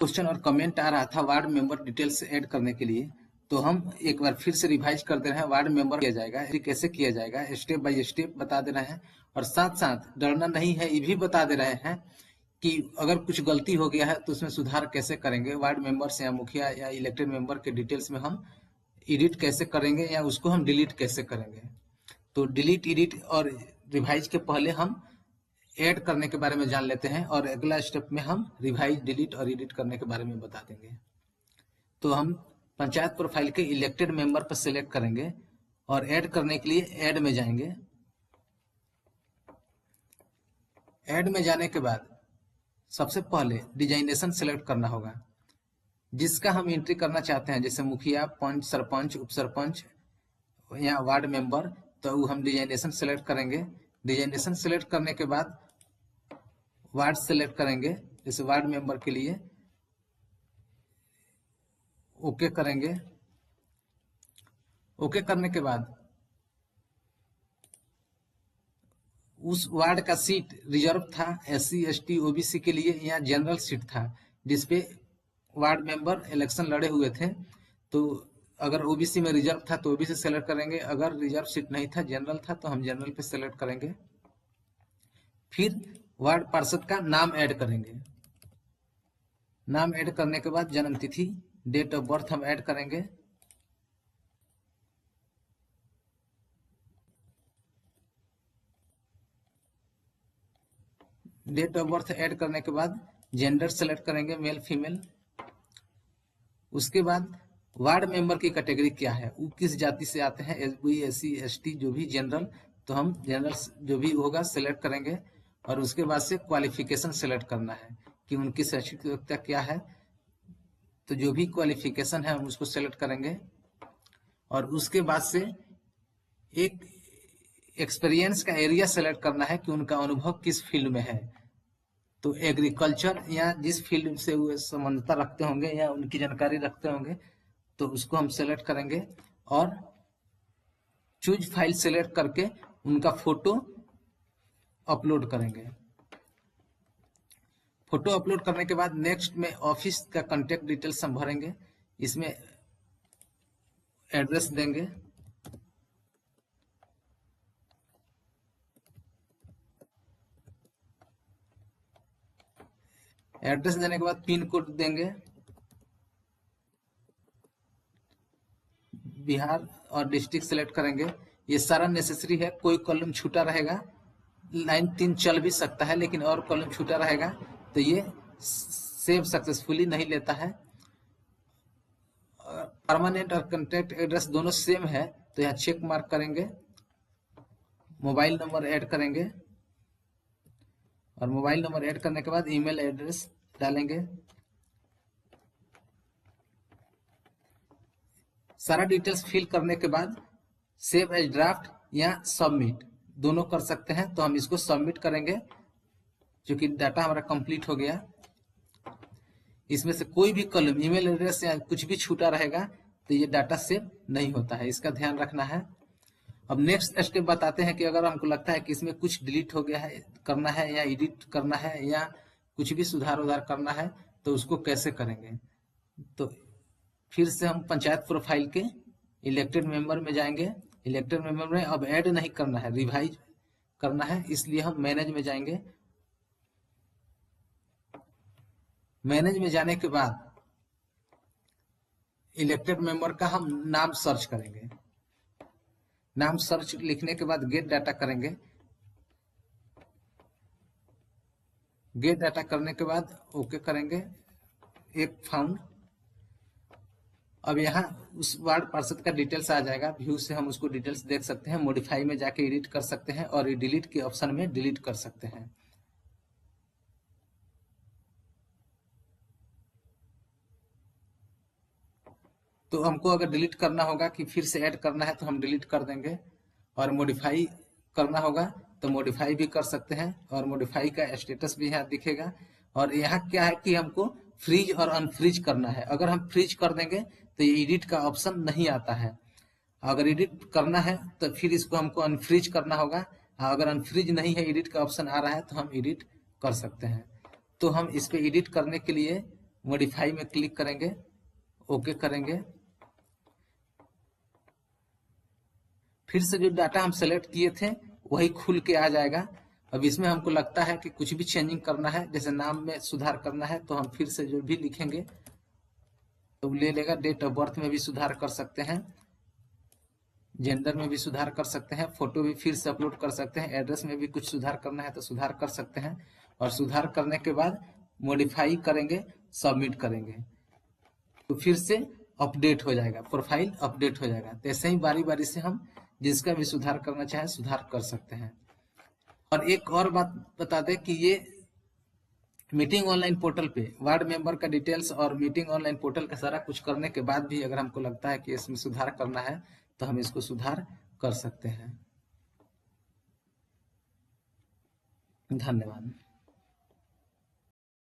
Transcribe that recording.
Question और comment आ रहा था वार्ड मेंबर डिटेल्स ऐड करने के लिए, तो हम एक बार फिर से रिवाइज कर दे रहे हैं। वार्ड मेंबर किया जाएगा, कैसे किया जाएगा, स्टेप बाय स्टेप बता दे रहे हैं, और साथ साथ डरना नहीं है ये भी बता दे रहे हैं कि अगर कुछ गलती हो गया है तो उसमें सुधार कैसे करेंगे। वार्ड मेंबर्स या मुखिया या इलेक्टेड मेंबर के डिटेल्स में हम एडिट कैसे करेंगे या उसको हम डिलीट कैसे करेंगे। तो डिलीट, एडिट और रिवाइज के पहले हम ऐड करने के बारे में जान लेते हैं, और अगला स्टेप में हम रिवाइज, डिलीट और एडिट करने के बारे में बता देंगे। तो हम पंचायत प्रोफाइल के इलेक्टेड मेंबर पर सिलेक्ट करेंगे और ऐड करने के लिए ऐड में जाएंगे। ऐड में जाने के बाद सबसे पहले डिजाइनेशन सेलेक्ट करना होगा, जिसका हम एंट्री करना चाहते हैं, जैसे मुखिया, पंच, सरपंच, उप सरपंच या वार्ड मेंबर, तो हम डिजाइनेशन सेलेक्ट करेंगे। डिजाइनेशन सेलेक्ट करने के बाद वार्ड सेलेक्ट करेंगे, जैसे वार्ड मेंबर के लिए ओके करेंगे। ओके करने के बाद उस वार्ड का सीट रिजर्व था SC ST OBC के लिए या जनरल सीट था, जिसपे वार्ड मेंबर इलेक्शन लड़े हुए थे। तो अगर OBC में रिजर्व था तो OBC सेलेक्ट करेंगे, अगर रिजर्व सीट नहीं था, जनरल था, तो हम जनरल पे सेलेक्ट करेंगे। फिर वार्ड पार्षद का नाम ऐड करेंगे। नाम ऐड करने के बाद जन्म तिथि, डेट ऑफ बर्थ हम ऐड करेंगे। डेट ऑफ बर्थ ऐड करने के बाद जेंडर सेलेक्ट करेंगे, मेल फीमेल। उसके बाद वार्ड मेंबर की कैटेगरी क्या है, वो किस जाति से आते हैं, SB SC ST जो भी जनरल, तो हम जनरल जो भी होगा सेलेक्ट करेंगे। और उसके बाद से क्वालिफिकेशन सेलेक्ट करना है कि उनकी शैक्षिक योग्यता क्या है, तो जो भी क्वालिफिकेशन है हम उसको सेलेक्ट करेंगे। और उसके बाद से एक एक्सपीरियंस का एरिया सेलेक्ट करना है कि उनका अनुभव किस फील्ड में है। तो एग्रीकल्चर या जिस फील्ड से वो संबंधता रखते होंगे या उनकी जानकारी रखते होंगे, तो उसको हम सेलेक्ट करेंगे। और चूज फाइल सेलेक्ट करके उनका फोटो अपलोड करेंगे। फोटो अपलोड करने के बाद नेक्स्ट में ऑफिस का कांटेक्ट डिटेल्स हम भरेंगे। इसमें एड्रेस देंगे, एड्रेस देने के बाद पिन कोड देंगे, बिहार, और डिस्ट्रिक्ट सेलेक्ट करेंगे। ये सारा नेसेसरी है, कोई कॉलम छूटा रहेगा, लाइन 3 चल भी सकता है लेकिन और कॉलम छूटा रहेगा तो ये सेव सक्सेसफुली नहीं लेता है। परमानेंट और कॉन्टैक्ट एड्रेस दोनों सेम है तो यहाँ चेक मार्क करेंगे। मोबाइल नंबर ऐड करेंगे, और मोबाइल नंबर ऐड करने के बाद ईमेल एड्रेस डालेंगे। सारा डिटेल्स फिल करने के बाद सेव एज ड्राफ्ट या सबमिट दोनों कर सकते हैं, तो हम इसको सबमिट करेंगे क्योंकि डाटा हमारा कंप्लीट हो गया। इसमें से कोई भी कॉलम, ईमेल एड्रेस या कुछ भी छूटा रहेगा तो ये डाटा सेव नहीं होता है, इसका ध्यान रखना है। अब नेक्स्ट स्टेप बताते हैं कि अगर हमको लगता है कि इसमें कुछ डिलीट हो गया है, करना है या एडिट करना है या कुछ भी सुधार उधार करना है तो उसको कैसे करेंगे। तो फिर से हम पंचायत प्रोफाइल के इलेक्टेड मेंबर में जाएंगे। इलेक्टेड मेंबर में अब ऐड नहीं करना है, रिवाइज करना है, इसलिए हम मैनेज में जाएंगे। मैनेज में जाने के बाद इलेक्टेड मेंबर का हम नाम सर्च करेंगे। नाम सर्च लिखने के बाद गेट डाटा करेंगे। गेट डाटा करने के बाद ओके करेंगे, एक फाउंड। अब यहाँ उस वार्ड पार्षद का डिटेल्स आ जाएगा, व्यू से हम उसको डिटेल्स देख सकते हैं, मॉडिफाई में जाके एडिट कर सकते हैं और डिलीट के ऑप्शन में डिलीट कर सकते हैं। तो हमको अगर डिलीट करना होगा कि फिर से ऐड करना है तो हम डिलीट कर देंगे, और मॉडिफाई करना होगा तो मॉडिफाई भी कर सकते हैं, और मॉडिफाई का स्टेटस भी यहाँ दिखेगा। और यहाँ क्या है कि हमको फ्रीज और अनफ्रीज करना है। अगर हम फ्रीज कर देंगे तो ये एडिट का ऑप्शन नहीं आता है। अगर एडिट करना है तो फिर इसको हमको अनफ्रीज करना होगा। अगर अनफ्रीज नहीं है, एडिट का ऑप्शन आ रहा है, तो हम एडिट कर सकते हैं। तो हम इस पे एडिट करने के लिए मॉडिफाई में क्लिक करेंगे, ओके करेंगे। फिर से जो डाटा हम सेलेक्ट किए थे वही खुल के आ जाएगा। अब इसमें हमको लगता है कि कुछ भी चेंजिंग करना है, जैसे नाम में सुधार करना है, तो हम फिर से जो भी लिखेंगे तो ले लेगा। डेट ऑफ बर्थ में भी सुधार कर सकते हैं, जेंडर में भी सुधार कर सकते हैं, फोटो भी फिर से अपलोड कर सकते हैं, एड्रेस में भी कुछ सुधार करना है तो सुधार कर सकते हैं। और सुधार करने के बाद मॉडिफाई करेंगे, सबमिट करेंगे तो फिर से अपडेट हो जाएगा, प्रोफाइल अपडेट हो जाएगा। तो ऐसे ही बारी बारी से हम जिसका भी सुधार करना चाहे सुधार कर सकते हैं। और एक और बात बता दें कि ये मीटिंग ऑनलाइन पोर्टल पे वार्ड मेंबर का डिटेल्स और मीटिंग ऑनलाइन पोर्टल का सारा कुछ करने के बाद भी अगर हमको लगता है कि इसमें सुधार करना है तो हम इसको सुधार कर सकते हैं। धन्यवाद।